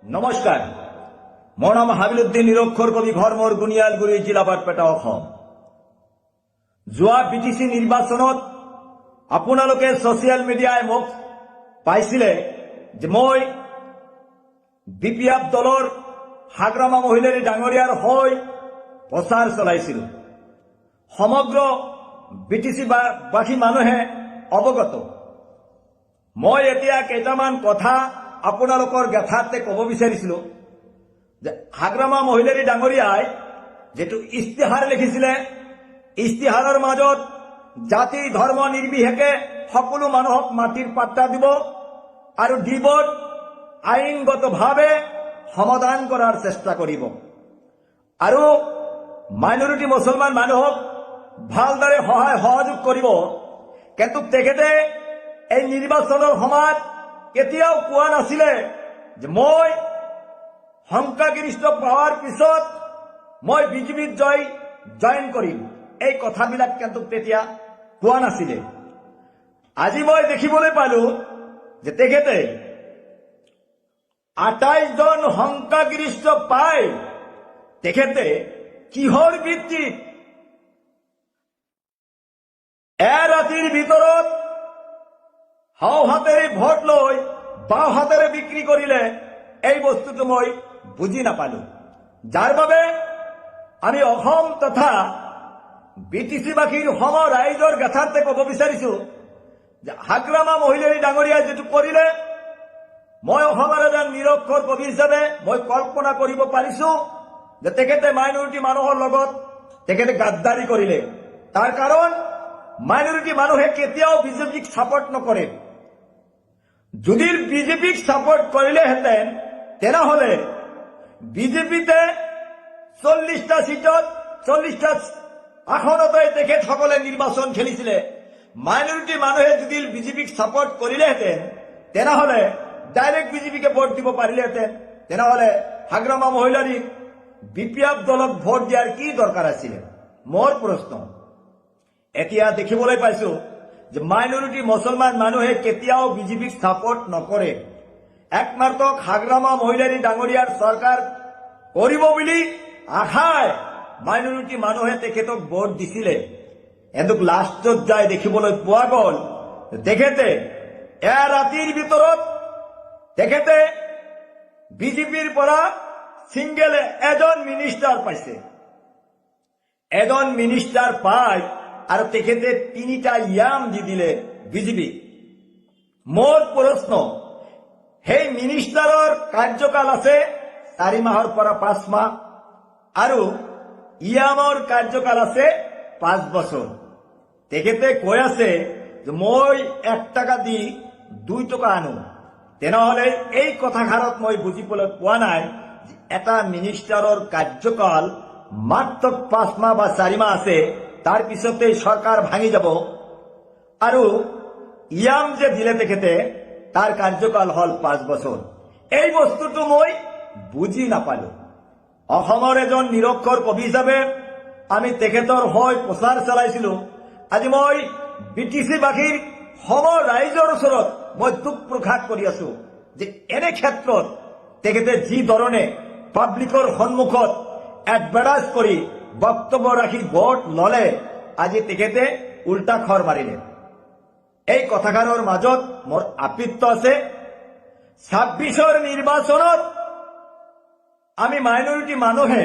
নমস্কাৰ, মোৰ নাম হাবিলুদ্দিন নিৰক্ষৰ কবি, ঘৰ মোৰ গুনিয়ালগুৰি, জিলা বাৰপেটা, অসম। যোৱা বিটিচি নিৰ্বাচনত আপোনালোকে ছচিয়েল মিডিয়াই মোক পাইছিলে যে মই বিপিএফ দলৰ হাগ্ৰামা মহিলাৰী ডাঙৰীয়াৰ হৈ প্ৰচাৰ চলাইছিলো। সমগ্ৰ বিটিচি বাসী মানুহে অৱগত। মই এতিয়া কেইটামান কথা আপোনালোকৰ জ্ঞাতাৰ্থে ক'ব বিচাৰিছিলো যে হাগ্ৰামা মহিলাৰী ডাঙৰীয়াই যেটো ইস্তিহাৰ লিখিছিলে, ইস্তিহাৰৰ মাজত জাতি ধৰ্ম নিৰ্বিশেষে সকলো মানুহক মাটিৰ পাট্টা দিব আৰু ডিবট আইনগতভাৱে সমাধান কৰাৰ চেষ্টা কৰিব আৰু মাইনৰিটি মুছলমান মানুহক ভালদৰে সহায় সহযোগ কৰিব। কিন্তু তেখেতে এই নিৰ্বাচনৰ সময়ত কেতিয়াও কোৱা নাছিলে যে মই সংখ্যাগৰিষ্ঠ পোৱাৰ পিছত মই বিজেপিত জইন কৰিম। এই কথাবিলাক কিন্তু তেতিয়া কোৱা নাছিলে। আজি মই দেখিবলৈ পালো যে তেখেতে 28 জন সংখ্যাগৰিষ্ঠ পাই তেখেতে কিহৰ ভিত্তিত ৰাতিৰ ভিতৰত হাও হাতেৰে ভোট লৈ বাও হাতেৰে বিক্ৰী কৰিলে, এই বস্তুটো মই বুজি নাপালো। যাৰ বাবে আমি অসম তথা বিটিচিবাসীৰ সম ৰাইজৰ জ্ঞাতাৰ্থে ক'ব বিচাৰিছো যে হাগ্ৰামা মহিলাৰী ডাঙৰীয়াই যেটো কৰিলে, মই অসমৰ এজন নিৰক্ষৰ কবি হিচাপে মই কল্পনা কৰিব পাৰিছো যে তেখেতে মাইনৰিটি মানুহৰ লগত তেখেতে গাদ্দাৰী কৰিলে। তাৰ কাৰণ মাইনৰিটি মানুহে কেতিয়াও বিজেপিক ছাপোৰ্ট নকৰে। যদি বিজেপিক ছাপোৰ্ট কৰিলেহেঁতেন তেনেহলে বিজেপিতে 40টা সিটত 40টা আসনতে তেখেতসকলে নিৰ্বাচন খেলিছিলে। মাইনৰিটি মানুহে যদি বিজেপিক ছাপোৰ্ট কৰিলেহেঁতেন তেনেহলে ডাইৰেক্ট বিজেপিকে ভোট দিব পাৰিলেহেঁতেন। তেনেহলে হাগ্ৰামা মহিলাৰী বিপিএফ দলক ভোট দিয়াৰ কি দৰকাৰ আছিল? মোৰ প্ৰশ্ন। এতিয়া দেখিবলৈ পাইছো যে মাইনৰিটি মুছলমান মানুহে কেতিয়াও বিজেপিক ছাপোৰ্ট নকৰে। একমাত্ৰ হাগ্ৰামা মহিলাৰী ডাঙৰীয়াৰ চৰকাৰ কৰিব বুলি আশাই মাইনৰিটি মানুহে তেখেতক ভোট দিছিলে। কিন্তু লাষ্টত যাই দেখিবলৈ পোৱা গ'ল তেখেতে ৰাতিৰ ভিতৰত তেখেতে বিজেপিৰ পৰা সিংগেল এজন মিনিষ্টাৰ পাইছে। এজন মিনিষ্টাৰ পাই আৰু তেখেতে 3টা ইয়াম দি দিলে বিজেপি। মোৰ প্ৰশ্ন, সেই মিনিষ্টাৰৰ কাৰ্যকাল আছে 4 মাহৰ পৰা 5 মাহ আৰু ইয়ামৰ কাৰ্যকাল আছে 5 বছৰ। তেখেতে কৈ আছে যে মই 1 টকা দি 2 টকা আনো। তেনেহলে এই কথাষাৰত মই বুজিবলৈ পোৱা নাই যে এটা মিনিষ্টাৰৰ কাৰ্যকাল মাত্ৰ 5 মাহ বা 4 মাহ আছে, তাৰ পিছতে সৰকাৰ ভাঙি যাব আৰু ইয়াম যে দিলে তেখেতে তাৰ কাৰ্যকাল হল 5 বছৰ। এই বস্তুটো মই বুজি নাপালো। অসমৰ এজন নিৰক্ষৰ কবি হিচাপে আমি তেখেতৰ হৈ প্ৰচাৰ চলাইছিলো। আজি মই বিটিচিবাসীৰ সম ৰাইজৰ ওচৰত মই দুখ প্ৰকাশ কৰি আছো যে এনে ক্ষেত্ৰত তেখেতে যি ধৰণে পাব্লিকৰ সন্মুখত এডভাৰটাইজ কৰি বক্তব্য ৰাখি ভোট ললে, আজি তেখেতে উল্টা খৰ মাৰিলে। এই কথাষাৰৰ মাজত মোৰ আপত্তি আছে। 26ৰ নিৰ্বাচনত আমি মাইনৰিটি মানুহে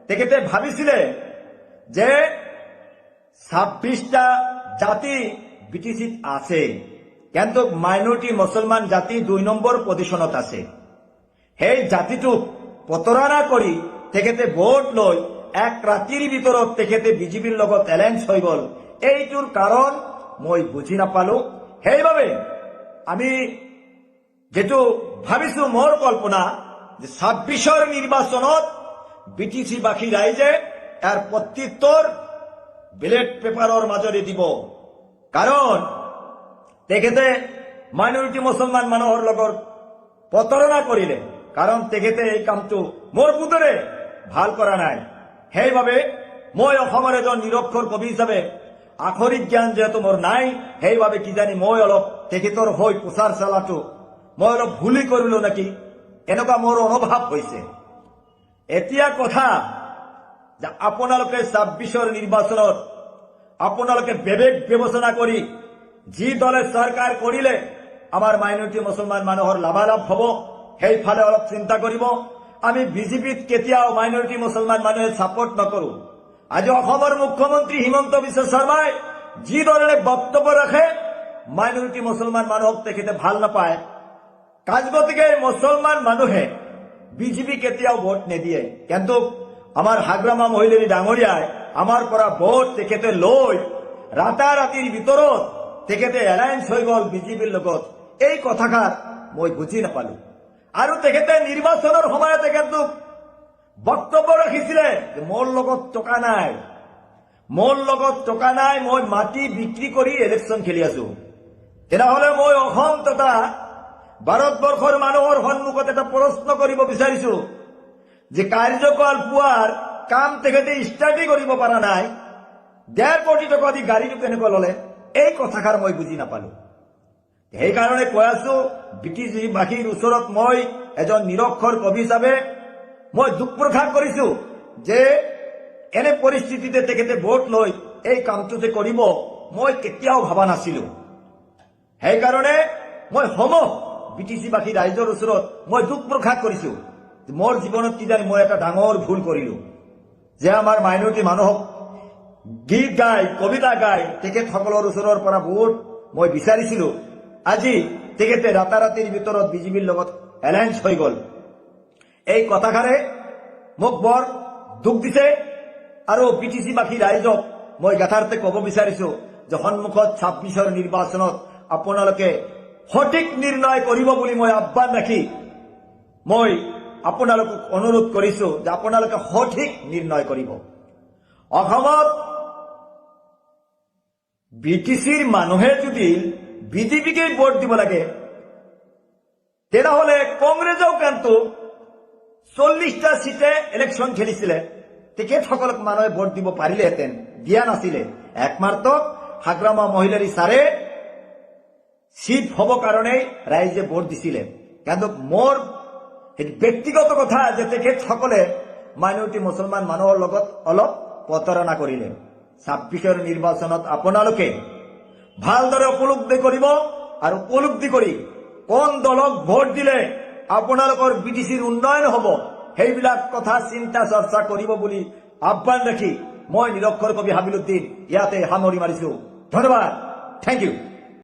তেখেতে ভাবিছিলে যে 26টা জাতি বিটিচিত আছে, কিন্তু মাইনৰিটি মুছলমান জাতি 2 নম্বৰ পজিশনত আছে। সেই জাতিটোক প্ৰতাৰণা কৰি তেখেতে ভোট লৈ এক ৰাতিৰ ভিতৰত তেখেতে বিজেপিৰ লগত এলায়েন্স হৈ গল। এইটোৰ কাৰণ মই বুজি নাপালো। সেইবাবে আমি যেটো ভাবিছো, মোৰ কল্পনা যে 26ৰ নিৰ্বাচনত বিটিচিবাসী ৰাইজে ইয়াৰ প্ৰত্যুত্তৰ বেলেট পেপাৰৰ মাজেৰে দিব। কাৰণ তেখেতে মাইনৰিটি মুছলমান মানুহৰ লগত প্ৰতাৰণা কৰিলে। কাৰণ তেখেতে এই কামটো মোৰ বোধেৰে ভাল কৰা নাই। সেইবাবে মই অসমৰ এজন নিৰক্ষৰ কবি হিচাপে আখৰিক জ্ঞান যেহেতু মোৰ নাই, সেইবাবে কিজানি মই অলপ তেখেতৰ হৈ প্ৰচাৰ চলাটো মই অলপ ভুলি কৰিলো নেকি। এনেকুৱা মোৰ অনুভৱ হৈছে। এতিয়া কথা যে আপোনালোকে ২৬ৰ নিৰ্বাচনত আপোনালোকে বিবেক বিবেচনা কৰি যি দলে চৰকাৰ কৰিলে আমাৰ মাইনৰিটি মুছলমান মানুহৰ লাভালাভ হ'ব সেইফালে অলপ চিন্তা কৰিব। আমি বিজেপিত কেতিয়াও মাইনৰিটি মুছলমান মানুহে ছাপোৰ্ট নকৰো। আজি অসমৰ মুখ্যমন্ত্ৰী হিমন্ত বিশ্ব শৰ্মাই যি ধৰণে বক্তব্য ৰাখে মাইনৰিটি মুছলমান মানুহক তেখেতে ভাল নাপায়। গতিকে মুছলমান মানুহে বিজেপি কেতিয়াও ভোট নিদিয়ে, কিন্তু আমাৰ হাগ্ৰামা মহিলাৰী ডাঙৰীয়াই আমাৰ পৰা ভোট তেখেতে লৈ ৰাতাৰাতিৰ ভিতৰত তেখেতে এলায়েন্স হৈ গ'ল বিজেপিৰ লগত। এই কথাষাৰ মই বুজি নাপালো। আৰু তেখেতে নিৰ্বাচনৰ সময়তে কিন্তু বক্তব্য ৰাখিছিলে যে মোৰ লগত টকা নাই, মই মাটি বিক্ৰী কৰি ইলেকশ্যন খেলি আছো। তেনেহলে মই অসম তথা ভাৰতবৰ্ষৰ মানুহৰ সন্মুখত এটা প্ৰশ্ন কৰিব বিচাৰিছো যে কাৰ্যকাল পোৱাৰ কাম তেখেতে ষ্টাৰ্টে কৰিব পৰা নাই, ১.৫ কোটি টকা দি গাড়ীটো কেনেকৈ ললে? এই কথাষাৰ মই বুজি নাপালো। সেইকাৰণে কৈ আছো বিটিচিবাসীৰ ওচৰত মই এজন নিৰক্ষৰ কবি হিচাপে মই দুখ প্ৰকাশ কৰিছো যে এনে পৰিস্থিতিতে তেখেতে ভোট লৈ এই কামটো যে কৰিব মই কেতিয়াও ভবা নাছিলো। সেইকাৰণে মই বিটিচিবাসী ৰাইজৰ ওচৰত মই দুখ প্ৰকাশ কৰিছো যে মোৰ জীৱনত কিজানি মই এটা ডাঙৰ ভুল কৰিলো, যে আমাৰ মাইনৰিটি মানুহক গীত গাই কবিতা গাই তেখেতসকলৰ ওচৰৰ পৰা ভোট মই বিচাৰিছিলো। আজি তেখেতে ৰাতাৰাতিৰ ভিতৰত বিজেপিৰ লগত এলায়েন্স হৈ গ'ল। এই কথাষাৰে মোক বৰ দুখ দিছে। আৰু বিটিচিবাসী ৰাইজক মই যথাৰ্থে ক'ব বিচাৰিছো যে সন্মুখত ২৬ৰ নিৰ্বাচনত আপোনালোকে সঠিক নিৰ্ণয় কৰিব বুলি মই আহ্বান ৰাখি মই আপোনালোকক অনুৰোধ কৰিছো যে আপোনালোকে সঠিক নিৰ্ণয় কৰিব। অসমত বিটিচিৰ মানুহে যদি বিজেপিকে ভোট দিব লাগে তেনেহলে কংগ্ৰেছেও কিন্তু ৪০টা সিটে ইলেকশ্যন খেলিছিলে, তেখেতসকলক মানুহে ভোট দিব পাৰিলেহেঁতেন, দিয়া নাছিলে। একমাত্ৰ হাগ্ৰামা মহিলাৰী ছাৰে চিট হ'ব কাৰণেই ৰাইজে ভোট দিছিলে। কিন্তু মোৰ ব্যক্তিগত কথা যে তেখেতসকলে মাইনৰিটি মুছলমান মানুহৰ লগত অলপ প্ৰতাৰণা কৰিলে। ২৬ৰ নিৰ্বাচনত আপোনালোকে ভালদৰে উপলব্ধি কৰিব আৰু উপলব্ধি কৰি কোন দলক ভোট দিলে আপোনালোকৰ বিটিচিৰ উন্নয়ন হ'ব সেইবিলাক কথা চিন্তা চৰ্চা কৰিব বুলি আহ্বান ৰাখি মই নিৰক্ষৰ কবি হাবিলুদ্দিন ইয়াতে সামৰি মাৰিছো। ধন্যবাদ। Thank U.